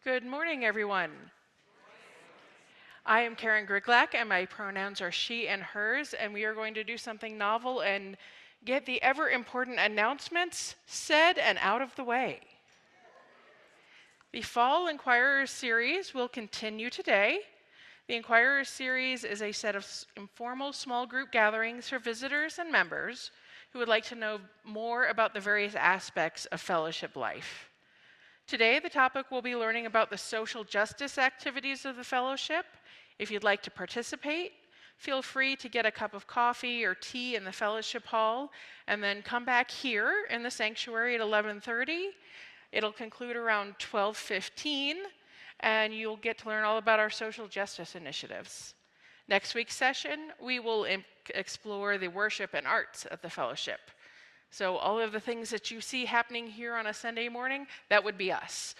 Good morning, everyone. I am Karen Griglak, and my pronouns are she and hers, and we are going to do something novel and get the ever-important announcements said and out of the way. The Fall Inquirers series will continue today. The Inquirers series is a set of informal small group gatherings for visitors and members who would like to know more about the various aspects of fellowship life. Today, the topic will be learning about the social justice activities of the fellowship. If you'd like to participate, feel free to get a cup of coffee or tea in the fellowship hall and then come back here in the sanctuary at 11:30. It'll conclude around 12:15, and you'll get to learn all about our social justice initiatives. Next week's session, we will explore the worship and arts of the fellowship. So all of the things that you see happening here on a Sunday morning, that would be us.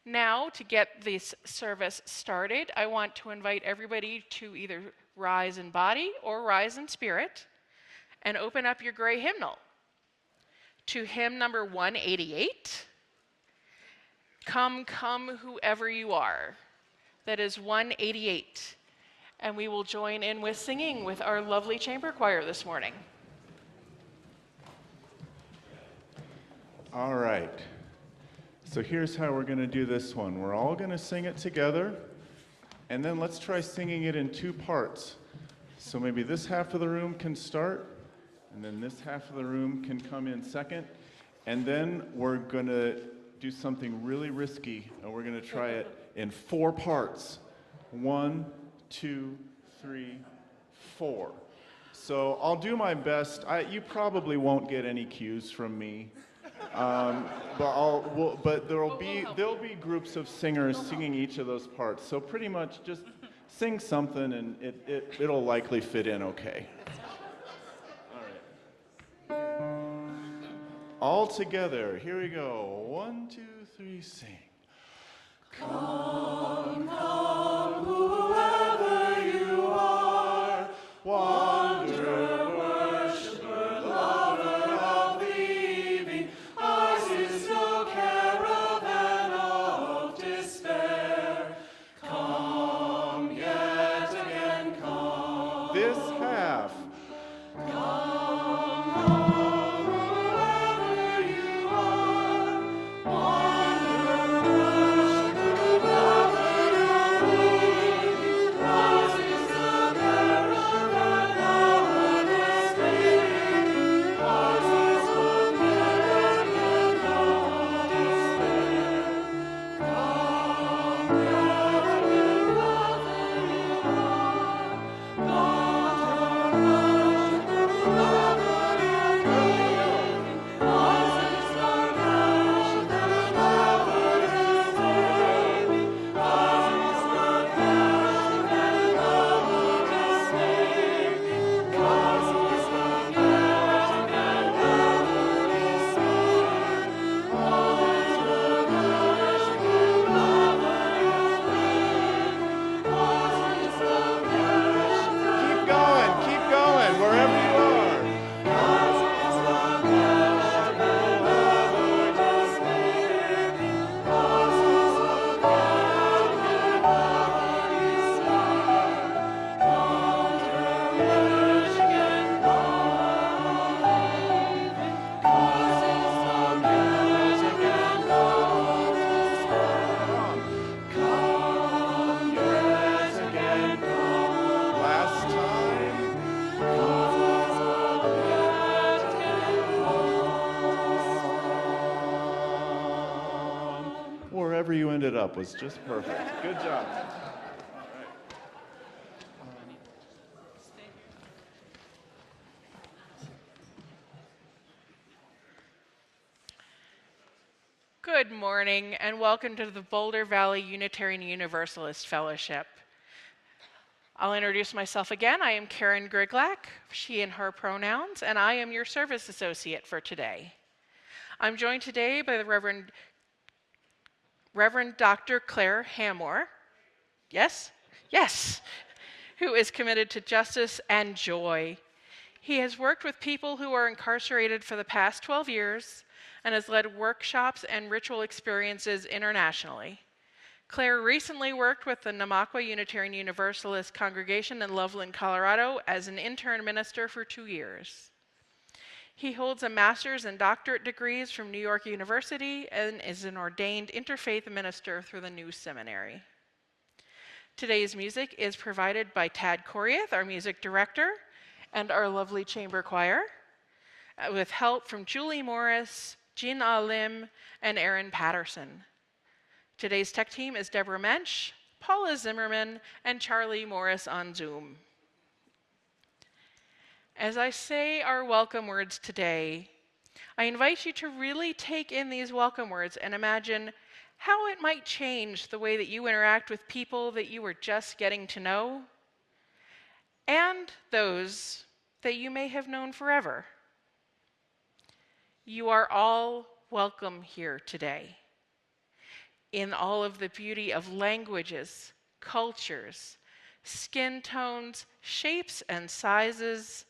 Now, to get this service started, I want to invite everybody to either rise in body or rise in spirit and open up your gray hymnal to hymn number 188, Come, Come, Whoever You Are. That is 188. And we will join in with singing with our lovely chamber choir this morning. All right, so here's how we're going to do this one. We're all going to sing it together, and then let's try singing it in two parts. So maybe this half of the room can start, and then this half of the room can come in second, and then we're going to do something really risky, and we're going to try it in 4 parts. 1, 2, 3, 4. So I'll do my best. You probably won't get any cues from me. But there'll be groups of singers singing each of those parts. So pretty much just sing something, and it'll likely fit in okay. All right. All together. Here we go. 1, 2, 3, sing. Come, come, whoever you are, wanderer, worshiper, lover of the evening, ours is no caravan of despair. Come yet again, come. This half. Come, come, whoever you are, wanderer, worshiper, lover of the evening, ours is no caravan of despair. Ours is no caravan of despair. Come yet again, whoever you are, wanderer, worshiper, lover of the evening, ours is no caravan of despair. Ours is no caravan of despair. Ours is no caravan of despair. Ours no perishing love Ours is no perishing. Keep going, wherever you are. Ours is no perishing love or despair. Ours is no perishing love or despair. Wanderer, worship and believe. Ours is no perishing love or despair. Come yet again, come. Last time. Come yet again, come. Wherever you ended up was just perfect. Good job. All right. Good morning, and welcome to the Boulder Valley Unitarian Universalist Fellowship. I'll introduce myself again. I am Karen Griglak, she and her pronouns, and I am your service associate for today. I'm joined today by the Reverend Dr. Clare Hammoor. Yes? Yes. Who is committed to justice and joy. He has worked with people who are incarcerated for the past 12 years and has led workshops and ritual experiences internationally. Clare recently worked with the Namaqua Unitarian Universalist congregation in Loveland, Colorado as an intern minister for 2 years. He holds a master's and doctorate degrees from New York University and is an ordained Interfaith Minister through the new Seminary. Today's music is provided by Tad Coriath, our music director, and our lovely chamber choir, with help from Julie Morris, Jin Ah Lim, and Aaron Patterson. Today's tech team is Deborah Mensch, Paula Zimmerman, and Charlie Morris on Zoom. As I say our welcome words today, I invite you to really take in these welcome words and imagine how it might change the way that you interact with people that you are just getting to know and those that you may have known forever. You are all welcome here today in all of the beauty of languages, cultures, skin tones, shapes and sizes,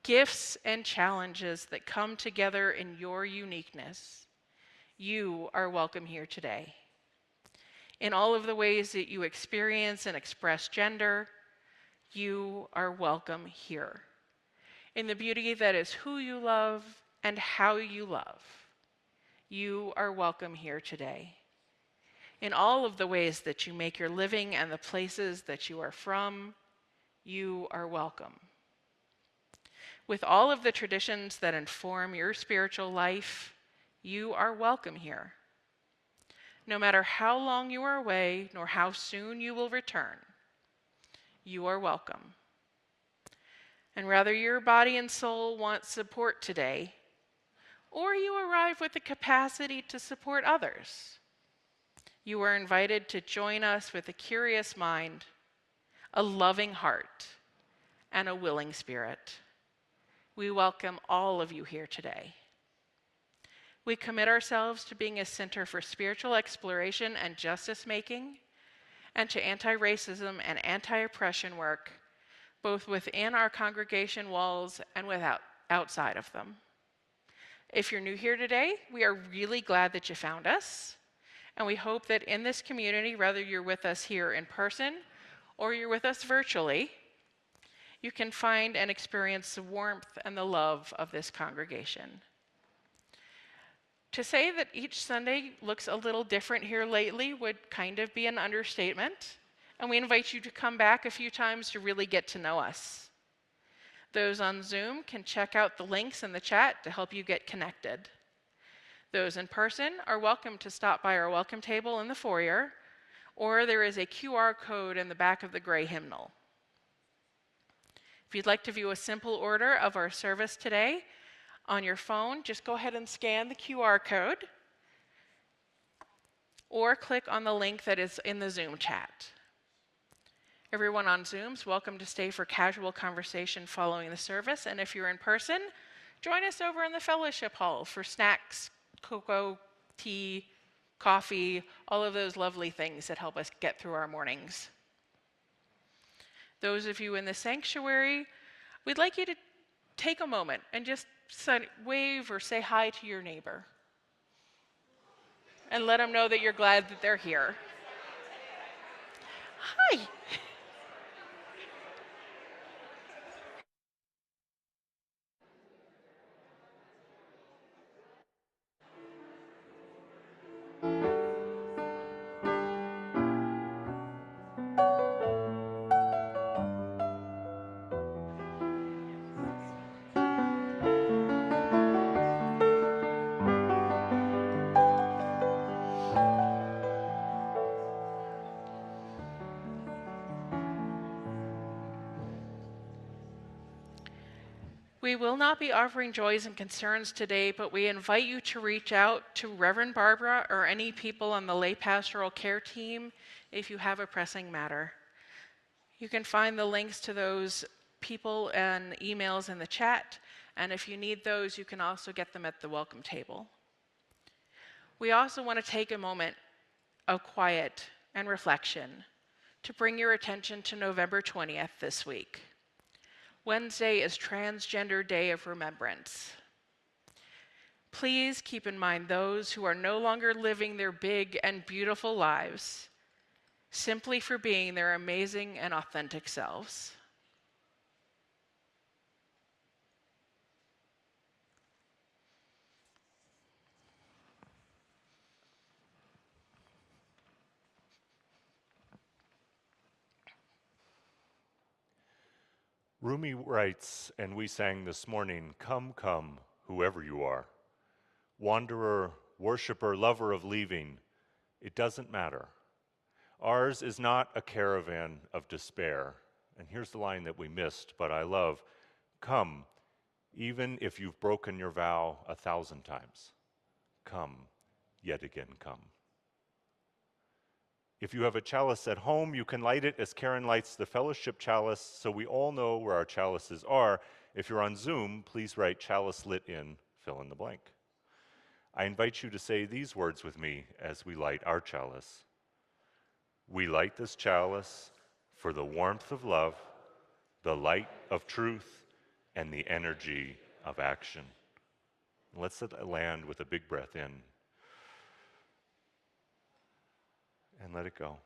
gifts and challenges that come together in your uniqueness. You are welcome here today. In all of the ways that you experience and express gender, you are welcome here. In the beauty that is who you love and how you love, you are welcome here today. In all of the ways that you make your living and the places that you are from, you are welcome. With all of the traditions that inform your spiritual life, you are welcome here. No matter how long you are away, nor how soon you will return, you are welcome. And whether your body and soul want support today, or you arrive with the capacity to support others, you are invited to join us with a curious mind, a loving heart, and a willing spirit. We welcome all of you here today. We commit ourselves to being a center for spiritual exploration and justice making, and to anti-racism and anti-oppression work, both within our congregation walls and outside of them. If you're new here today, we are really glad that you found us, and we hope that in this community, whether you're with us here in person or you're with us virtually, you can find and experience the warmth and the love of this congregation. To say that each Sunday looks a little different here lately would kind of be an understatement, and we invite you to come back a few times to really get to know us. Those on Zoom can check out the links in the chat to help you get connected. Those in person are welcome to stop by our welcome table in the foyer, or there is a QR code in the back of the gray hymnal. If you'd like to view a simple order of our service today on your phone, just go ahead and scan the QR code or click on the link that is in the Zoom chat. Everyone on Zoom's welcome to stay for casual conversation following the service, and if you're in person, join us over in the fellowship hall for snacks, cocoa, tea, coffee, all of those lovely things that help us get through our mornings. Those of you in the sanctuary, we'd like you to take a moment and just wave or say hi to your neighbor and let them know that you're glad that they're here. Hi. We will not be offering joys and concerns today, but we invite you to reach out to Reverend Barbara or any people on the lay pastoral care team if you have a pressing matter. You can find the links to those people and emails in the chat, and if you need those, you can also get them at the welcome table. We also want to take a moment of quiet and reflection to bring your attention to November 20th this week. Wednesday is Transgender Day of Remembrance. please keep in mind those who are no longer living their big and beautiful lives simply for being their amazing and authentic selves. Rumi writes, and we sang this morning, "Come, come, whoever you are. Wanderer, worshiper, lover of leaving, it doesn't matter. Ours is not a caravan of despair." And here's the line that we missed, but I love. Come, even if you've broken your vow 1,000 times. Come, yet again come. If you have a chalice at home, you can light it as Karen lights the fellowship chalice, so we all know where our chalices are. If you're on Zoom, please write "chalice lit in," fill in the blank. I invite you to say these words with me as we light our chalice. We light this chalice for the warmth of love, the light of truth, and the energy of action. Let's let it land with a big breath in. And let it go.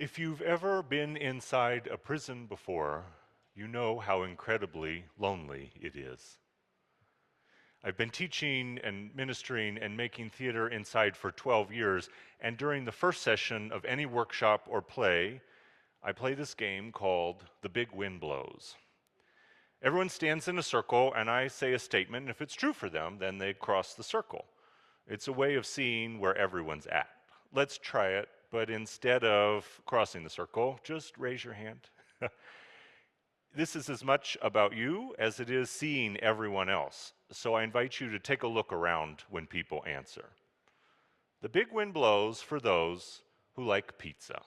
If you've ever been inside a prison before, you know how incredibly lonely it is. I've been teaching and ministering and making theater inside for 12 years, and during the first session of any workshop or play, I play this game called The Big Wind Blows. Everyone stands in a circle, and I say a statement, and if it's true for them, then they cross the circle. It's a way of seeing where everyone's at. Let's try it, but instead of crossing the circle, just raise your hand. This is as much about you as it is seeing everyone else, so I invite you to take a look around when people answer. The big wind blows for those who like pizza.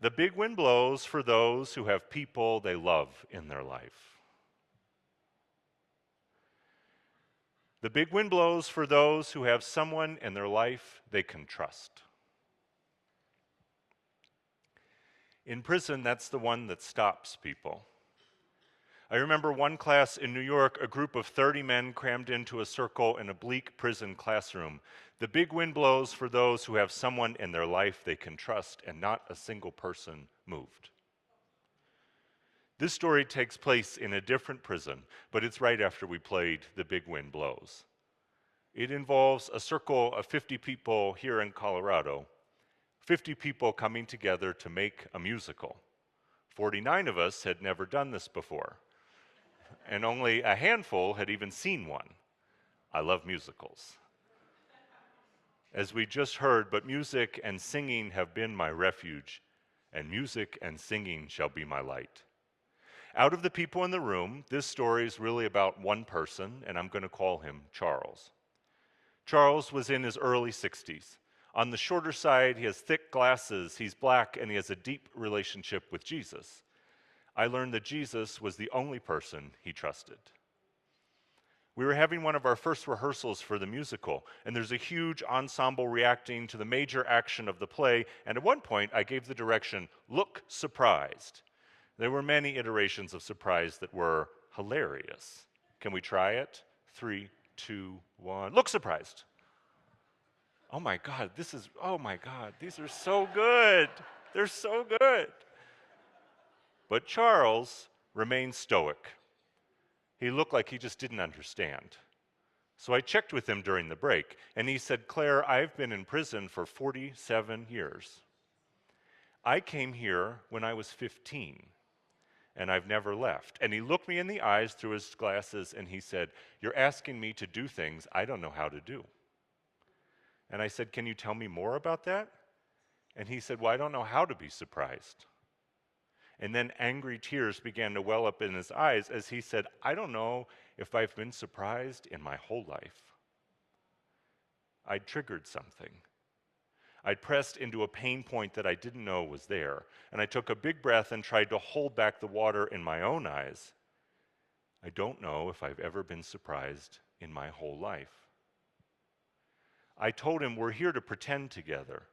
The big wind blows for those who have people they love in their life. The big wind blows for those who have someone in their life they can trust. In prison, that's the one that stops people. I remember one class in New York, a group of 30 men crammed into a circle in a bleak prison classroom. The big wind blows for those who have someone in their life they can trust, and not a single person moved. This story takes place in a different prison, but it's right after we played The Big Wind Blows. It involves a circle of 50 people here in Colorado, 50 people coming together to make a musical. 49 of us had never done this before, and only a handful had even seen one. I love musicals. As we just heard, but music and singing have been my refuge, and music and singing shall be my light. Out of the people in the room, this story is really about one person, and I'm going to call him Charles. Charles was in his early 60s. On the shorter side, he has thick glasses, he's black, and he has a deep relationship with Jesus. I learned that Jesus was the only person he trusted. We were having one of our first rehearsals for the musical, and there's a huge ensemble reacting to the major action of the play, and at one point I gave the direction, "Look surprised." There were many iterations of surprise that were hilarious. Can we try it? 3, 2, 1. Look surprised. Oh my God, these are so good. They're so good. But Charles remained stoic. He looked like he just didn't understand. So I checked with him during the break, and he said, "Claire, I've been in prison for 47 years. I came here when I was 15, and I've never left." And he looked me in the eyes through his glasses, and he said, "You're asking me to do things I don't know how to do." And I said, "Can you tell me more about that?" And he said, "Well, I don't know how to be surprised." And then angry tears began to well up in his eyes as he said, "I don't know if I've been surprised in my whole life." I'd triggered something. I'd pressed into a pain point that I didn't know was there, and I took a big breath and tried to hold back the water in my own eyes. I don't know if I've ever been surprised in my whole life. I told him, we're here to pretend together,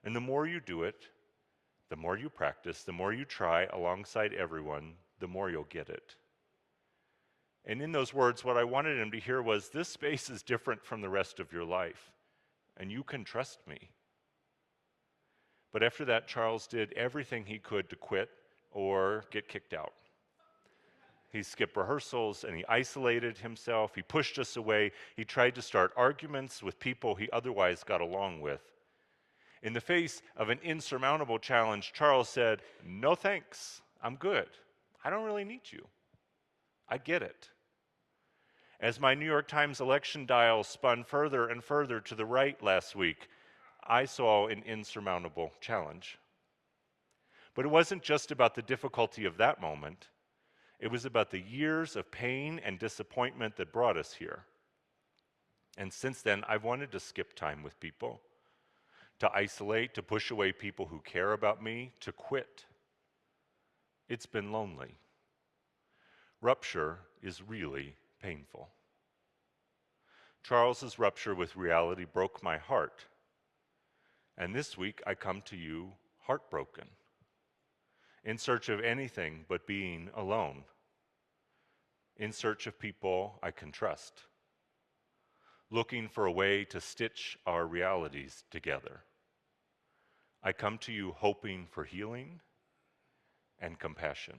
and the more you do it, the more you practice, the more you try alongside everyone, the more you'll get it. And in those words, what I wanted him to hear was, this space is different from the rest of your life, and you can trust me. But after that, Charles did everything he could to quit or get kicked out. He skipped rehearsals and he isolated himself. He pushed us away. He tried to start arguments with people he otherwise got along with. In the face of an insurmountable challenge, Charles said, "No thanks, I'm good. I don't really need you. I get it." As my New York Times election dial spun further and further to the right last week, I saw an insurmountable challenge. But it wasn't just about the difficulty of that moment. It was about the years of pain and disappointment that brought us here. And since then, I've wanted to skip time with people, to isolate, to push away people who care about me, to quit. It's been lonely. Rupture is really painful. Charles's rupture with reality broke my heart. And this week, I come to you heartbroken, in search of anything but being alone, in search of people I can trust. looking for a way to stitch our realities together. I come to you hoping for healing and compassion.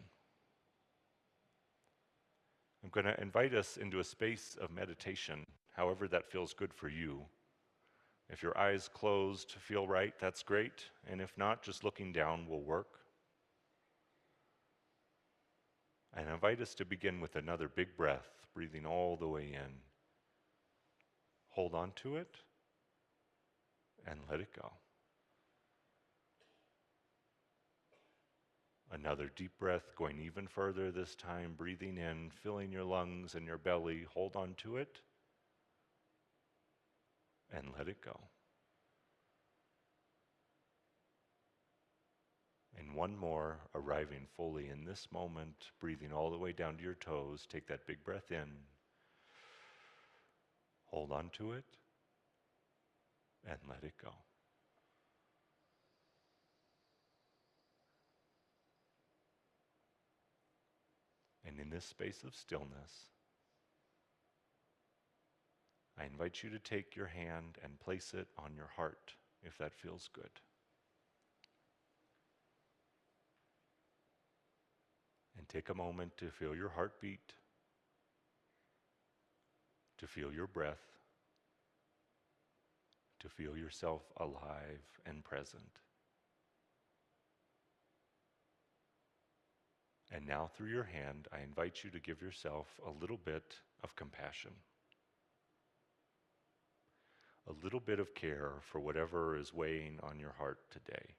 I'm going to invite us into a space of meditation, however that feels good for you. If your eyes closed feel right, that's great. And if not, just looking down will work. And I invite us to begin with another big breath, breathing all the way in. Hold on to it and let it go. Another deep breath, going even further this time, breathing in, filling your lungs and your belly. Hold on to it and let it go. And one more, arriving fully in this moment, breathing all the way down to your toes. Take that big breath in. Hold on to it and let it go. And in this space of stillness, I invite you to take your hand and place it on your heart, if that feels good. And take a moment to feel your heartbeat, to feel your breath, to feel yourself alive and present. And now through your hand, I invite you to give yourself a little bit of compassion, a little bit of care for whatever is weighing on your heart today.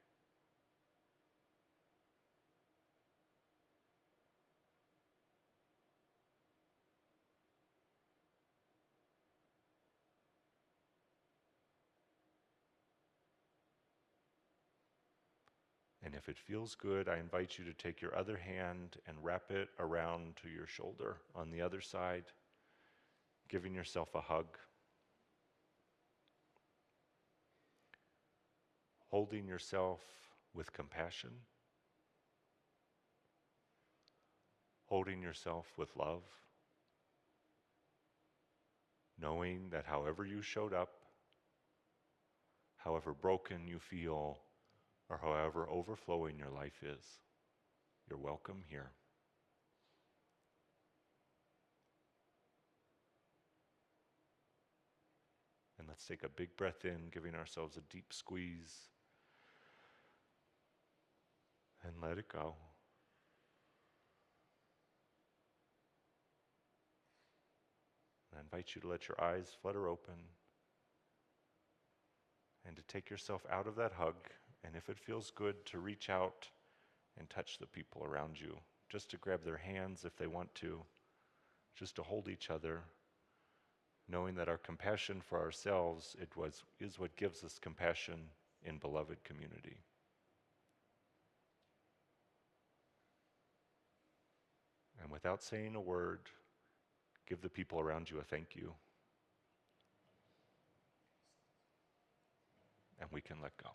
And if it feels good, I invite you to take your other hand and wrap it around to your shoulder on the other side, giving yourself a hug, holding yourself with compassion, holding yourself with love, knowing that however you showed up, however broken you feel, or however overflowing your life is, you're welcome here. And let's take a big breath in, giving ourselves a deep squeeze, and let it go. And I invite you to let your eyes flutter open and to take yourself out of that hug, and if it feels good, to reach out and touch the people around you, just to grab their hands if they want to, just to hold each other, knowing that our compassion for ourselves is what gives us compassion in beloved community. And without saying a word, give the people around you a thank you. And we can let go.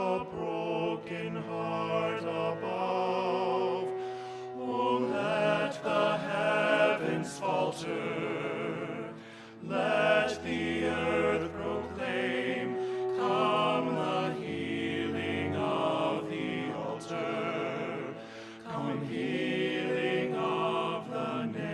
the broken heart above. Oh, let the heavens falter, let the earth proclaim, come the healing of the altar, come healing of the name.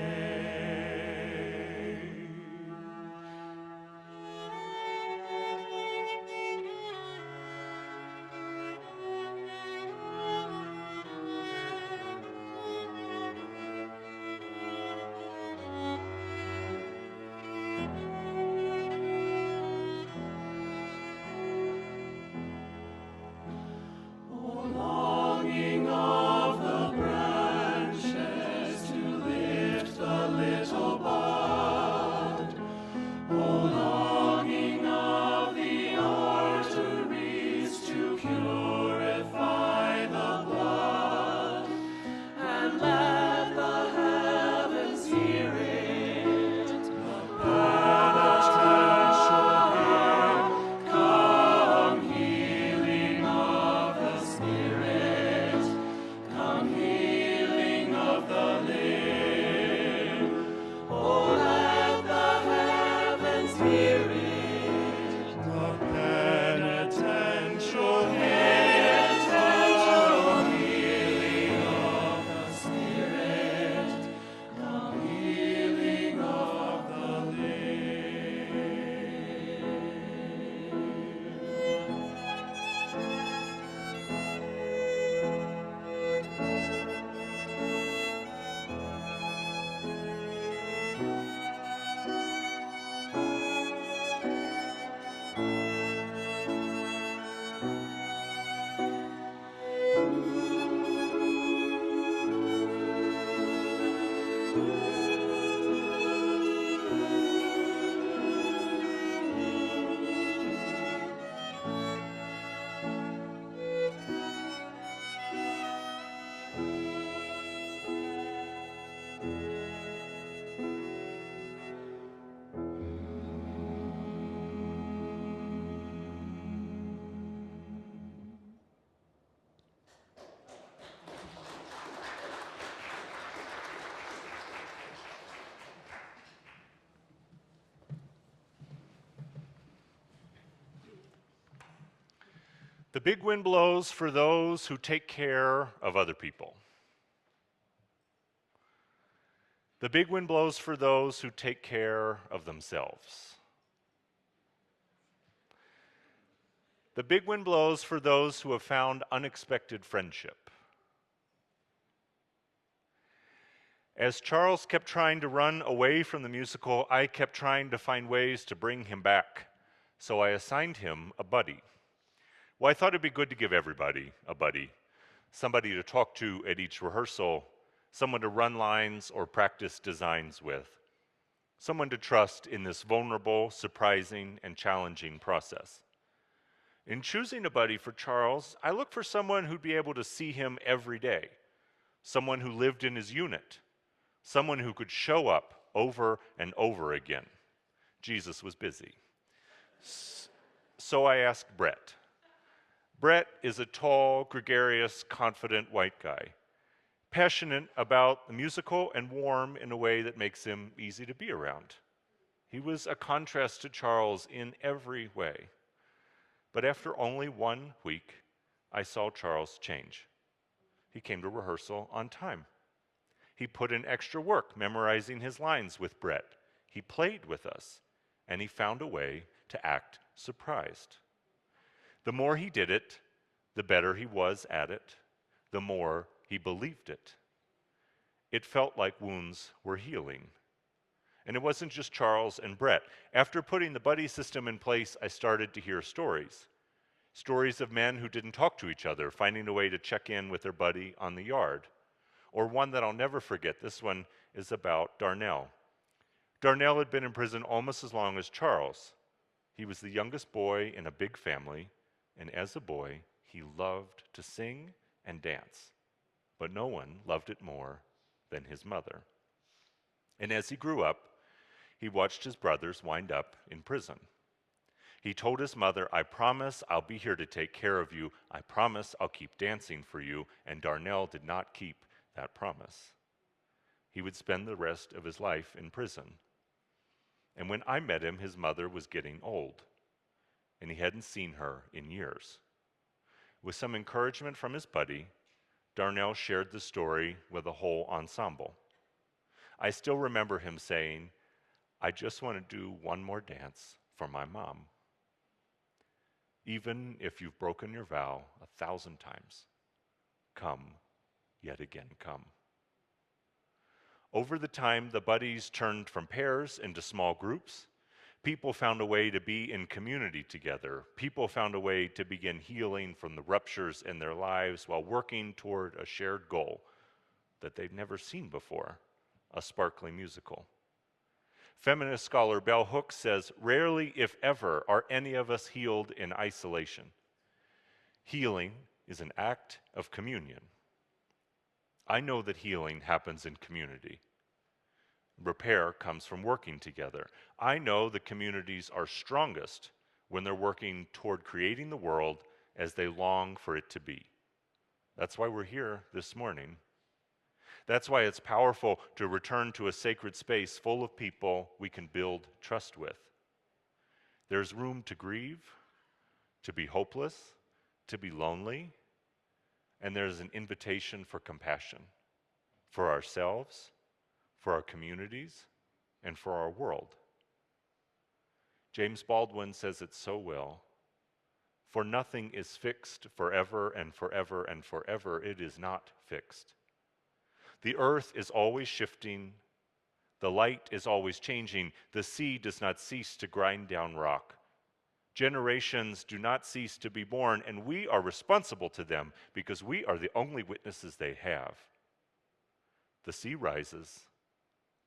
O longing of the branches to lift the little bud, O longing of the arteries to purify the blood, and let the heavens hear it, the penitential hymn, come healing of the spirit, come healing of the limb. Oh, let the heavens hear it, the penitential hymn, come healing of the spirit, come healing of the The big wind blows for those who take care of other people. The big wind blows for those who take care of themselves. The big wind blows for those who have found unexpected friendship. As Charles kept trying to run away from the musical, I kept trying to find ways to bring him back. So I assigned him a buddy. Well, I thought it'd be good to give everybody a buddy, somebody to talk to at each rehearsal, someone to run lines or practice designs with, someone to trust in this vulnerable, surprising, and challenging process. In choosing a buddy for Charles, I looked for someone who'd be able to see him every day, someone who lived in his unit, someone who could show up over and over again. Jesus was busy. So I asked Brett. Brett is a tall, gregarious, confident white guy, passionate about the musical and warm in a way that makes him easy to be around. He was a contrast to Charles in every way. But after only 1 week, I saw Charles change. He came to rehearsal on time. He put in extra work memorizing his lines with Brett. He played with us, and he found a way to act surprised. The more he did it, the better he was at it, the more he believed it. It felt like wounds were healing. And it wasn't just Charles and Brett. After putting the buddy system in place, I started to hear stories. Stories of men who didn't talk to each other, finding a way to check in with their buddy on the yard. Or one that I'll never forget. This one is about Darnell. Darnell had been in prison almost as long as Charles. He was the youngest boy in a big family, and as a boy, he loved to sing and dance. But no one loved it more than his mother. And as he grew up, he watched his brothers wind up in prison. He told his mother, "I promise I'll be here to take care of you. I promise I'll keep dancing for you." And Darnell did not keep that promise. He would spend the rest of his life in prison. And when I met him, his mother was getting old, and he hadn't seen her in years. With some encouragement from his buddy, Darnell shared the story with a whole ensemble. I still remember him saying, "I just want to do one more dance for my mom." Even if you've broken your vow 1,000 times, come, yet again come. Over the time, the buddies turned from pairs into small groups. People found a way to be in community together. People found a way to begin healing from the ruptures in their lives while working toward a shared goal that they'd never seen before, a sparkling musical. Feminist scholar Bell Hooks says, "Rarely, if ever, are any of us healed in isolation. Healing is an act of communion." I know that healing happens in community. Repair comes from working together. I know that communities are strongest when they're working toward creating the world as they long for it to be. That's why we're here this morning. That's why it's powerful to return to a sacred space full of people we can build trust with. There's room to grieve, to be hopeless, to be lonely, and there's an invitation for compassion for ourselves, for our communities, and for our world. James Baldwin says it so well, "For nothing is fixed forever and forever and forever. It is not fixed. The earth is always shifting. The light is always changing. The sea does not cease to grind down rock. Generations do not cease to be born, and we are responsible to them because we are the only witnesses they have. The sea rises.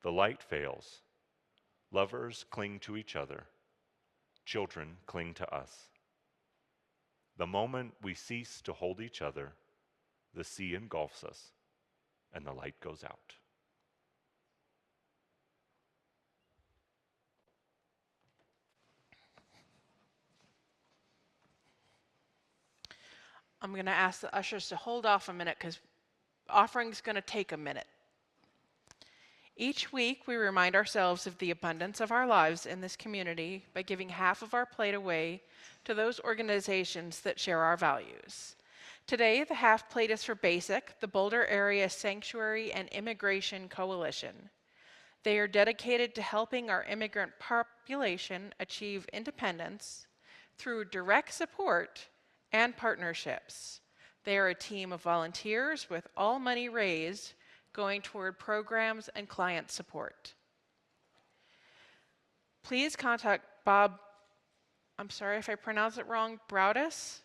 The light fails. Lovers cling to each other. Children cling to us. The moment we cease to hold each other, the sea engulfs us, and the light goes out." I'm going to ask the ushers to hold off a minute because offering's going to take a minute. Each week, we remind ourselves of the abundance of our lives in this community by giving half of our plate away to those organizations that share our values. Today, the half plate is for BASIC, the Boulder Area Sanctuary and Immigration Coalition. They are dedicated to helping our immigrant population achieve independence through direct support and partnerships. They are a team of volunteers with all money raised going toward programs and client support. Please contact Bob, I'm sorry if I pronounce it wrong, Broudus,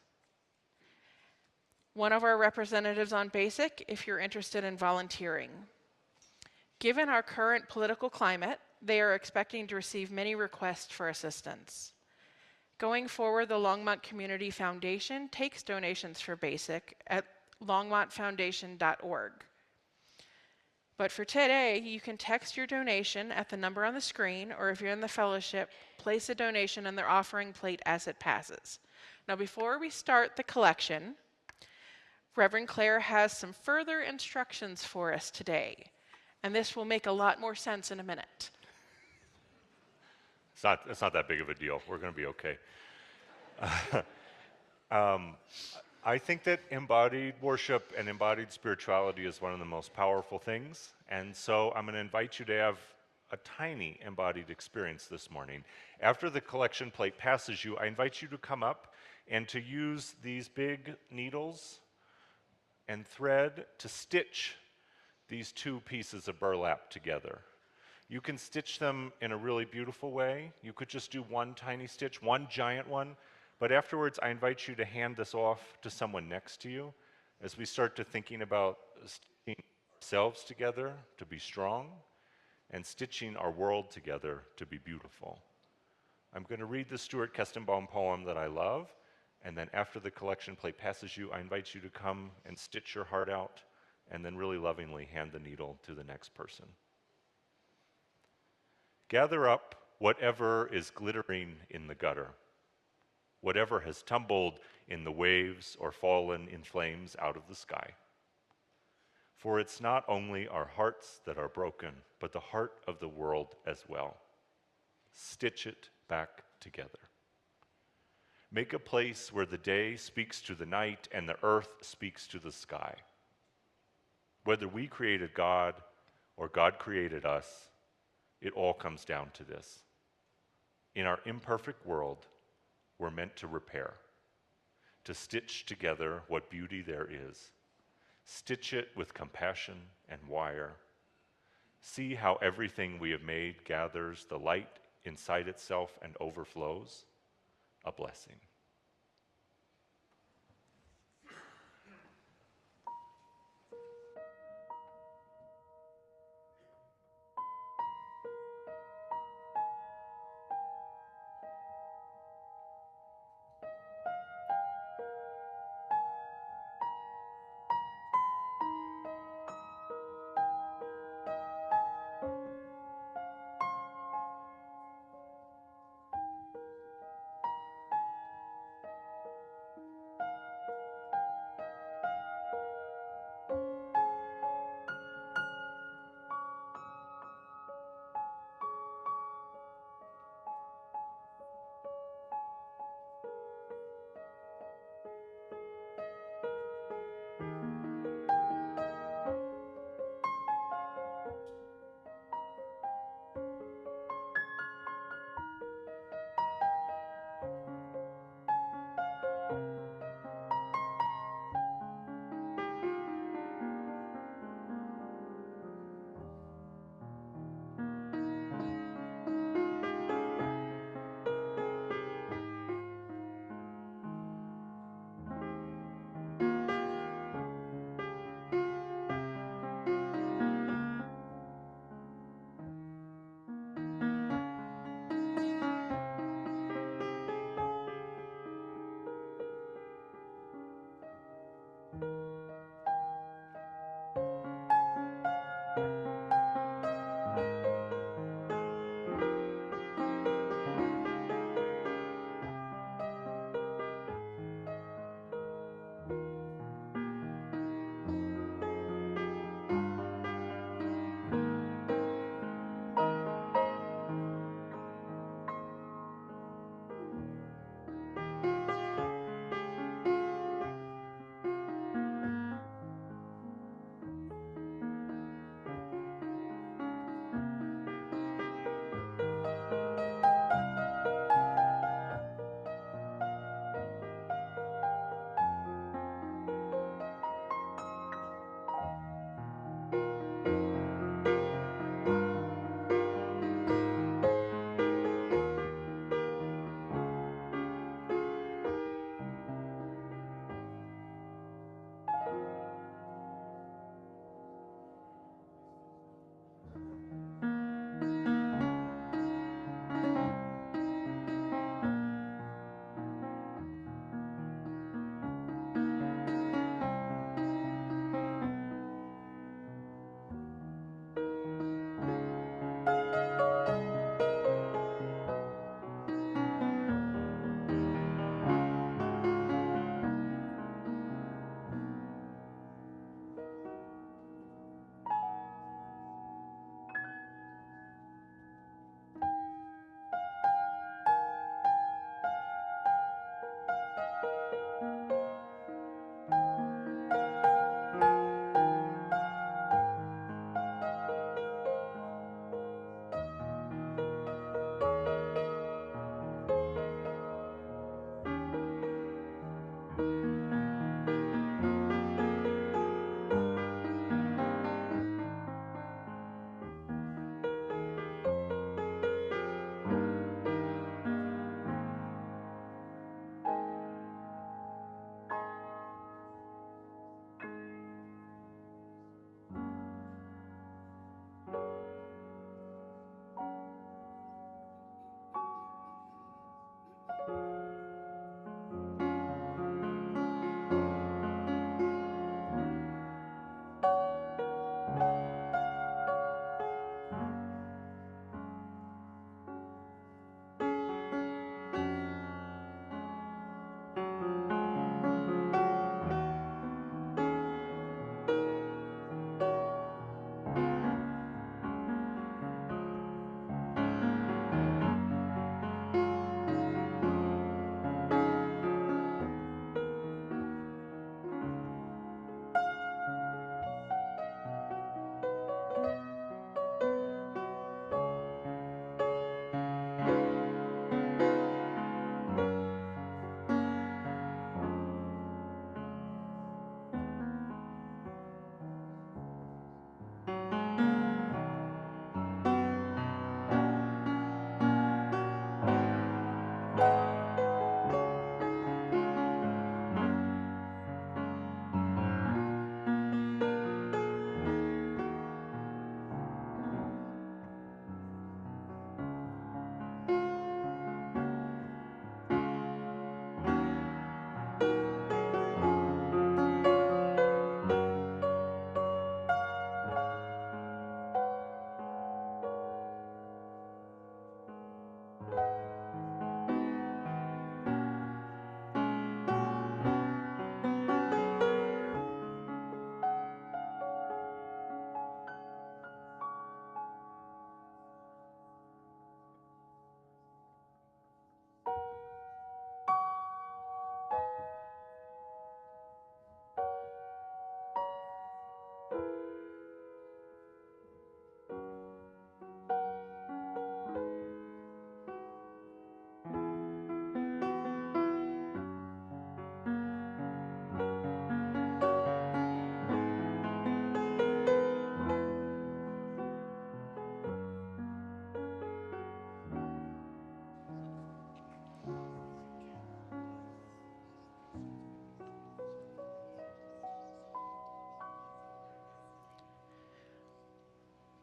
one of our representatives on BASIC, if you're interested in volunteering. Given our current political climate, they are expecting to receive many requests for assistance. Going forward, the Longmont Community Foundation takes donations for BASIC at longmontfoundation.org. But for today, you can text your donation at the number on the screen, or if you're in the fellowship, place a donation in their offering plate as it passes. Now, before we start the collection, Reverend Clare has some further instructions for us today, and this will make a lot more sense in a minute. It's not that big of a deal. We're going to be okay. I think that embodied worship and embodied spirituality is one of the most powerful things, and so I'm going to invite you to have a tiny embodied experience this morning. After the collection plate passes you, I invite you to come up and to use these big needles and thread to stitch these two pieces of burlap together. You can stitch them in a really beautiful way. You could just do one tiny stitch, one giant one, but afterwards I invite you to hand this off to someone next to you as we start to thinking about stitching ourselves together to be strong and stitching our world together to be beautiful. I'm going to read the Stuart Kestenbaum poem that I love, and then after the collection plate passes you, I invite you to come and stitch your heart out and then really lovingly hand the needle to the next person. Gather up whatever is glittering in the gutter. whatever has tumbled in the waves or fallen in flames out of the sky. For it's not only our hearts that are broken, but the heart of the world as well. Stitch it back together. Make a place where the day speaks to the night and the earth speaks to the sky. Whether we created God or God created us, it all comes down to this. In our imperfect world, we're meant to repair, to stitch together what beauty there is. Stitch it with compassion and wire. See how everything we have made gathers the light inside itself and overflows. A blessing.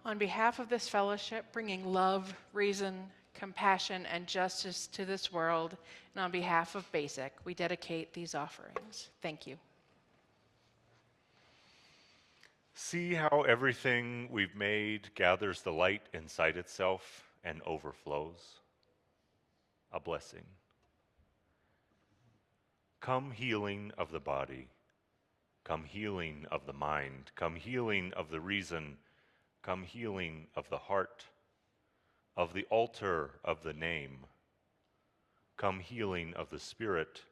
On behalf of this fellowship, bringing love, reason, compassion, and justice to this world, and on behalf of BASIC, we dedicate these offerings. Thank you. See how everything we've made gathers the light inside itself and overflows. A blessing. Come healing of the body. Come healing of the mind. Come healing of the reason. Come healing of the heart. Of the altar of the name. Come healing of the spirit.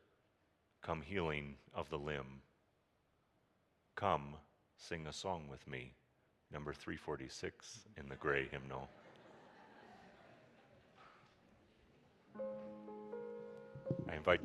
Come healing of the limb. Come, sing a song with me, number 346 in the gray hymnal. I invite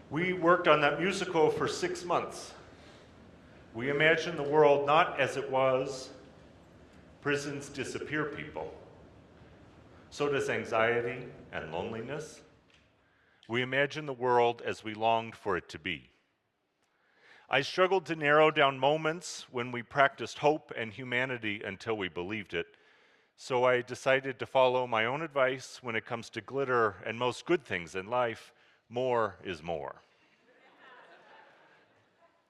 We worked on that musical for 6 months. We imagined the world not as it was. Prisons disappear people. So does anxiety and loneliness. We imagine the world as we longed for it to be. I struggled to narrow down moments when we practiced hope and humanity until we believed it. So I decided to follow my own advice when it comes to glitter and most good things in life. More is more.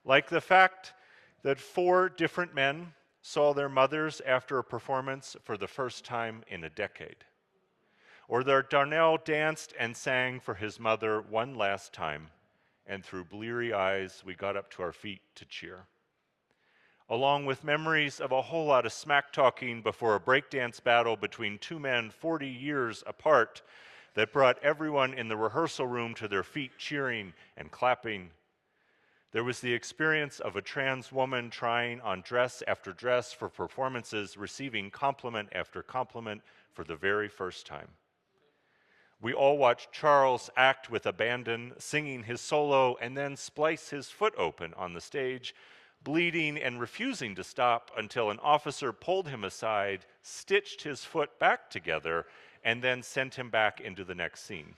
Like the fact that 4 different men saw their mothers after a performance for the first time in a decade. or their Darnell danced and sang for his mother one last time, and through bleary eyes we got up to our feet to cheer. Along with memories of a whole lot of smack-talking before a breakdance battle between two men 40 years apart that brought everyone in the rehearsal room to their feet cheering and clapping. There was the experience of a trans woman trying on dress after dress for performances, receiving compliment after compliment for the very first time. We all watched Charles act with abandon, singing his solo, and then splice his foot open on the stage, bleeding and refusing to stop until an officer pulled him aside, stitched his foot back together, and then sent him back into the next scene.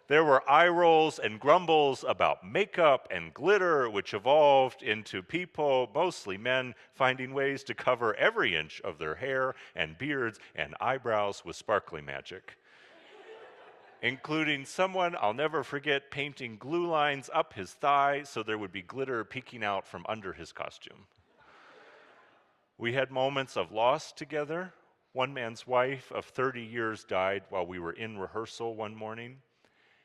There were eye rolls and grumbles about makeup and glitter, which evolved into people, mostly men, finding ways to cover every inch of their hair and beards and eyebrows with sparkly magic, including someone I'll never forget painting glue lines up his thigh so there would be glitter peeking out from under his costume. We had moments of loss together. One man's wife of 30 years died while we were in rehearsal one morning.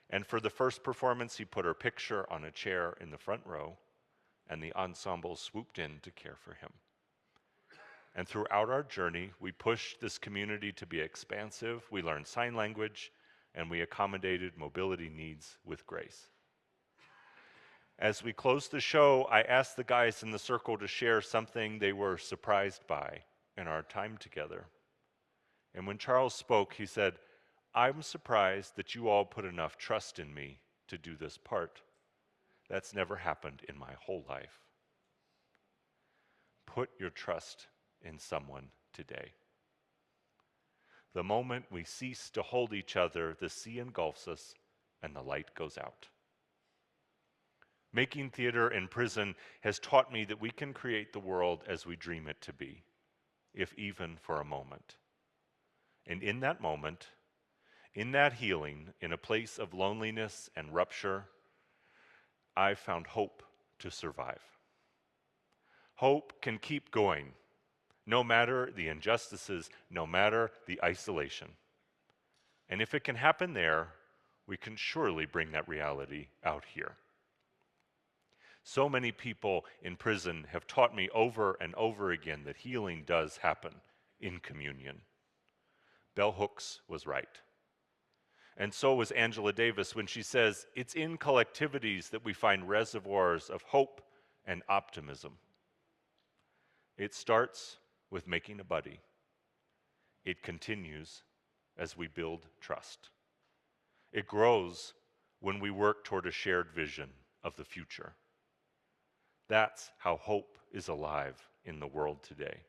And for the first performance, he put her picture on a chair in the front row, and the ensemble swooped in to care for him. And throughout our journey, we pushed this community to be expansive. We learned sign language, and we accommodated mobility needs with grace. As we closed the show, I asked the guys in the circle to share something they were surprised by in our time together. And when Charles spoke, he said, "I'm surprised that you all put enough trust in me to do this part. That's never happened in my whole life." Put your trust in someone today. The moment we cease to hold each other, the sea engulfs us and the light goes out. Making theater in prison has taught me that we can create the world as we dream it to be, if even for a moment. And in that moment, in that healing, in a place of loneliness and rupture, I found hope to survive. Hope can keep going, no matter the injustices, no matter the isolation. And if it can happen there, we can surely bring that reality out here. So many people in prison have taught me over and over again that healing does happen in communion. Bell Hooks was right. And so was Angela Davis when she says, it's in collectivities that we find reservoirs of hope and optimism. It starts with making a buddy. It continues as we build trust. It grows when we work toward a shared vision of the future. That's how hope is alive in the world today.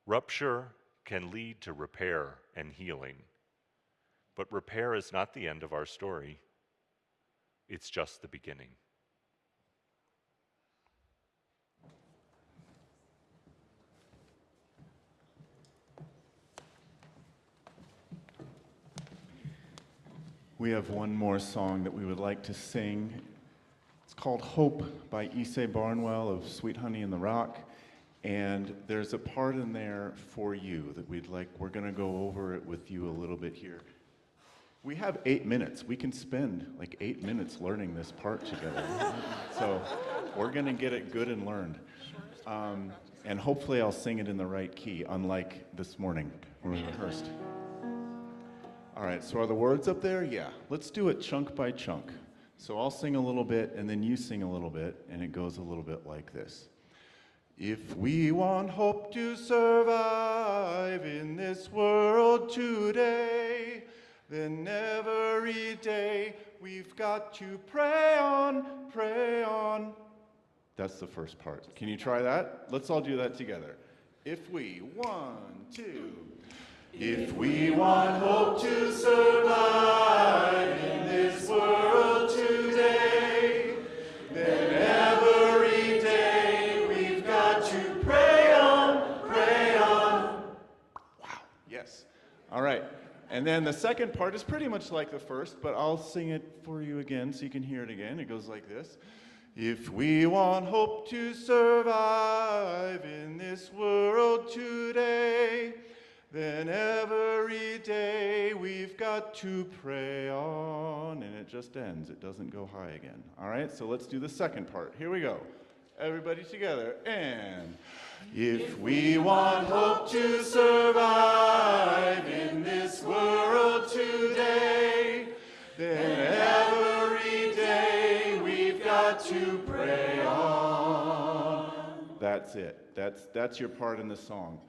Rupture can lead to repair and healing. But repair is not the end of our story. It's just the beginning. We have one more song that we would like to sing. It's called Hope by Issei Barnwell of Sweet Honey in the Rock. And there's a part in there for you that we're going to go over it with you a little bit here. We have 8 minutes. We can spend like 8 minutes learning this part together. So we're going to get it good and learned. And hopefully I'll sing it in the right key, unlike this morning when we rehearsed. All right, so are the words up there? Yeah. Let's do it chunk by chunk. So I'll sing a little bit, and then you sing a little bit, and it goes a little bit like this. If we want hope to survive in this world today, then every day we've got to pray on, pray on. That's the first part. Can you try that? Let's all do that together. If we, 1, 2. If we want hope to survive in this world today, then every day we've got to pray on, pray on. Wow, yes. All right. And then the second part is pretty much like the first, but I'll sing it for you again so you can hear it again. It goes like this. If we want hope to survive in this world today, Then every day we've got to pray on. And it just ends. It doesn't go high again. All right, so let's do the second part. Here we go. Everybody together. And if we want hope to survive in this world today, then every day we've got to pray on. That's it. That's your part in the song.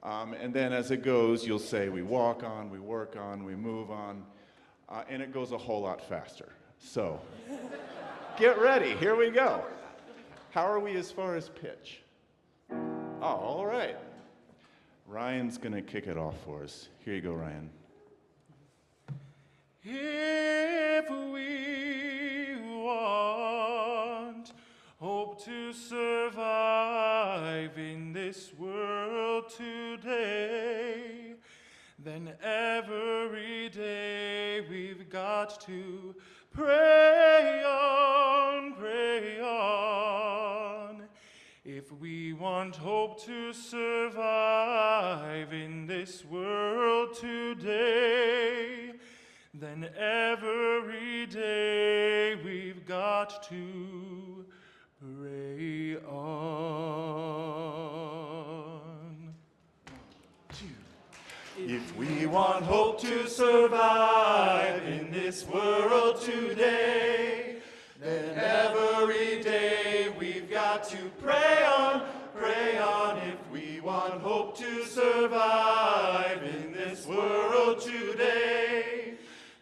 And then as it goes, you'll say, we walk on, we work on, we move on, and it goes a whole lot faster. So, get ready, here we go. How are we as far as pitch? Oh, all right. Ryan's gonna kick it off for us. Here you go, Ryan. If we want hope to survive in this world today, then every day we've got to pray on, pray on. If we want hope to survive in this world today, then every day we've got to pray on. If we want hope to survive in this world today, then every day we've got to pray on, pray on. If we want hope to survive in this world today,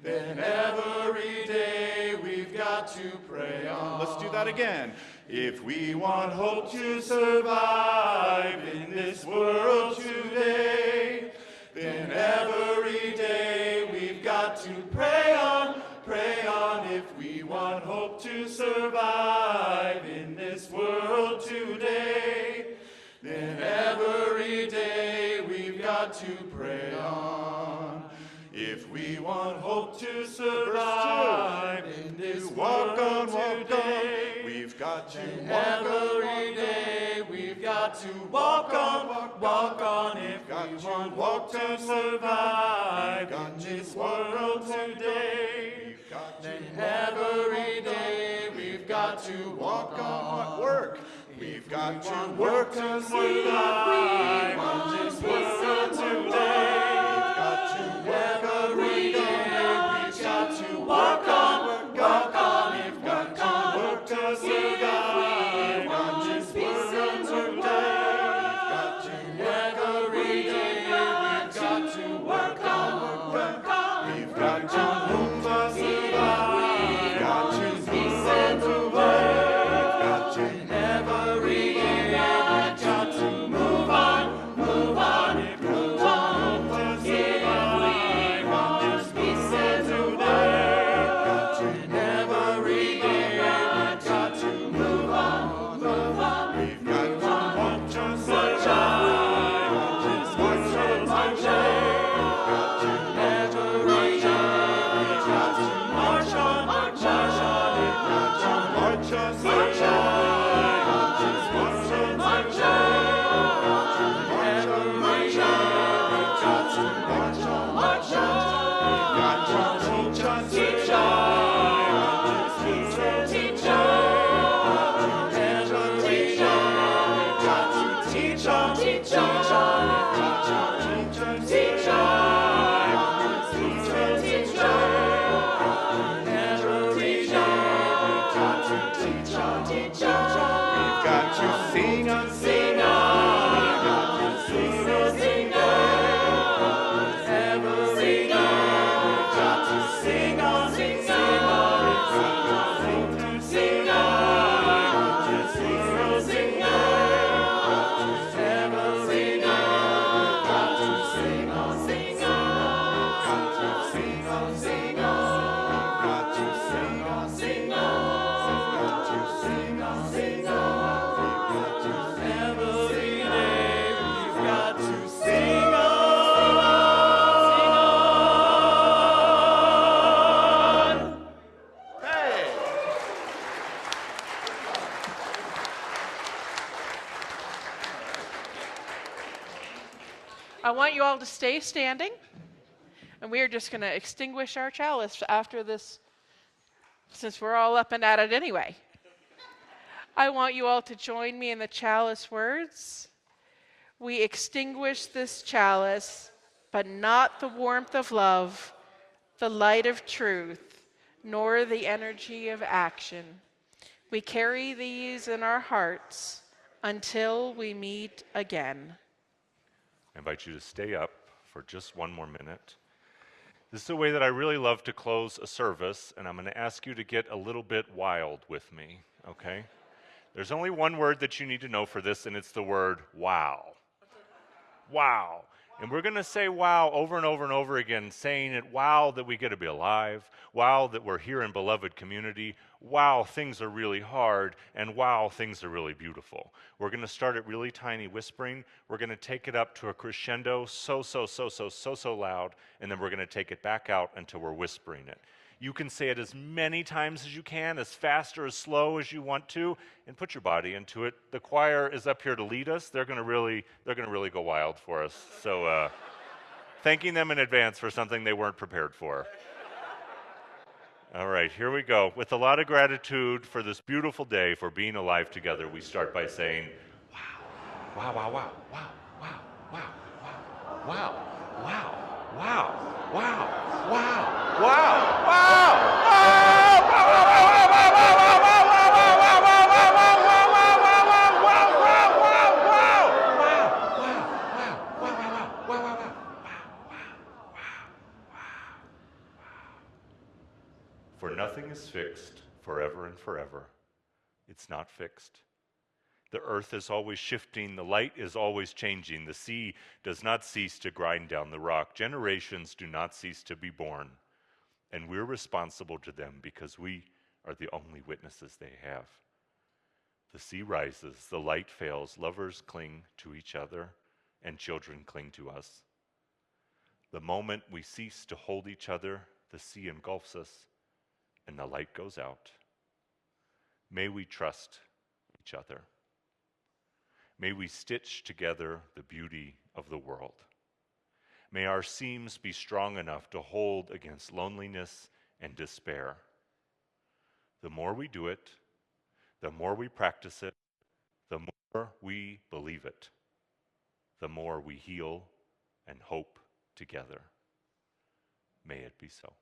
then every day we've got to pray on. Let's do that again. If we want hope to survive in this world today, then every day we've got to pray on, pray on. If we want hope to survive in this world today, then every day we've got to pray on. If we want hope to survive in this world today, we've got to walk every day we've got to walk on, walk on. If we want hope to survive in this world today, then every day we've got to walk on. Work. We've got to work to survive in this world today. Every day we've got to walk on, walk on. If we've got to work to survive in this world today, every day we've got to work on, work on. We've got to hope to survive, we've got to peace and to work, we've got to every day we've got to move on, move on. If we want hope to survive in this peace and to work, every day we've got to move on, move on. We've got to hope to survive in this world today. Every day we've got to march on, march on. We've got to march on, march on. This world today. Every day we've got to march on, march on. We've got to teach on, teach on. Teach on, teach on. Every day we've got to teach on, teach on. Teach on, teach on. Teach on, teach on. Every day we've got to teach on, teach on. We've got to sing on, Sing on. We've got to sing on, sing on. Every day we've got to sing on, sing on. We've got to sing on. We've got to sing on, sing on. Every day we've got to sing on, sing on. We've got to sing on, sing on. We've got to sing on, sing on. We've got to sing on, sing on. We've got to I want you all to stay standing, and we are just going to extinguish our chalice after this, since we're all up and at it anyway. I want you all to join me in the chalice words. We extinguish this chalice, but not the warmth of love, the light of truth, nor the energy of action. We carry these in our hearts until we meet again. I invite you to stay up for just one more minute. This is a way that I really love to close a service, and I'm going to ask you to get a little bit wild with me, okay? There's only one word that you need to know for this, and it's the word wow. Wow. And we're going to say wow over and over and over again, saying it, wow, that we get to be alive, wow, that we're here in beloved community, wow, things are really hard, and wow, things are really beautiful. We're going to start at really tiny whispering. We're going to take it up to a crescendo, so loud, and then we're going to take it back out until we're whispering it. You can say it as many times as you can, as fast or as slow as you want to, and put your body into it. The choir is up here to lead us. They're going to really go wild for us. So thanking them in advance for something they weren't prepared for. All right, here we go. With a lot of gratitude for this beautiful day, for being alive together, we start by saying, wow, wow, wow, wow, wow, wow, wow, wow, wow, wow, wow, wow, wow, wow, wow, For nothing is fixed forever and forever. It's not fixed. The earth is always shifting, the light is always changing, the sea does not cease to grind down the rock, generations do not cease to be born, and we're responsible to them because we are the only witnesses they have. The sea rises, the light fails, lovers cling to each other, and children cling to us. The moment we cease to hold each other, the sea engulfs us, and the light goes out. May we trust each other. May we stitch together the beauty of the world. May our seams be strong enough to hold against loneliness and despair. The more we do it, the more we practice it, the more we believe it, the more we heal and hope together. May it be so.